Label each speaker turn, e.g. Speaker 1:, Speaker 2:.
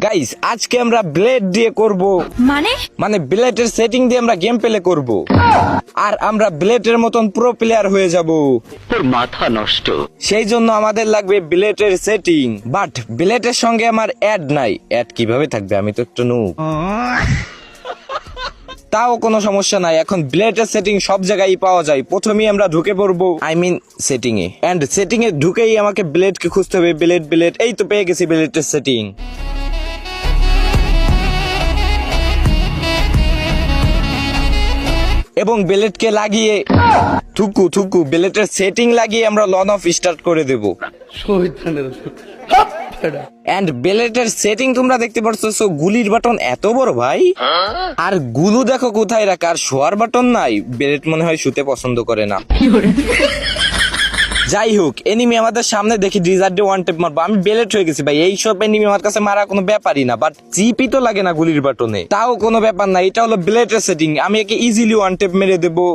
Speaker 1: Guys আজকে আমরা blade দিয়ে করব, মানে ব্লেডের সেটিং দিয়ে আমরা গেম প্লে করব, আর আমরা ব্লেডের মতন প্রো প্লেয়ার হয়ে যাব।
Speaker 2: তোর মাথা নষ্ট।
Speaker 1: সেই জন্য আমাদের লাগবে ব্লেডের সেটিং, বাট ব্লেডের সঙ্গে আমার অ্যাড নাই। অ্যাড কিভাবে থাকবে, আমি তো একটু নুব। তাও কোনো সমস্যা নাই, এখন ব্লেডের সেটিং সব জায়গায় পাওয়া যায়। প্রথমেই আমরা ঢুকে পড়বো, আই মিন সেটিং এ, এন্ড সেটিং এ ঢুকেই আমাকে ব্লেডকে খুঁজতে হবে। ব্লেড, এই তো পেয়ে গেছি ব্লেডের সেটিং। এবং ব্লেডকে লাগিয়ে থুকু ব্লেডের সেটিং লাগিয়ে আমরা লন অফ স্টার্ট করে দেব। এন্ড ব্লেডের সেটিং তোমরা দেখতে পাচ্ছ, গুলির বাটন এত বড় ভাই, আর গুলু দেখো কোথায় রাখা, আর শোয়ার বাটন নাই। ব্লেড মনে হয় শুতে পছন্দ করে না। যাই হোক, এনিমি আমাদের সামনে দেখি ডিজার্ট ওয়ান টেপ মারবো। আমি ব্লেড হয়ে গেছি ভাই, এইসব এনিমি আমার কাছে মারা কোনো ব্যাপারই না, বাট জিপি তো লাগে না গুলির বাটনে, তাও কোনো ব্যাপার না। এটা হলো ব্লেডের সেটিং, আমি একে ইজিলি ওয়ান টেপ মেরে দেবো।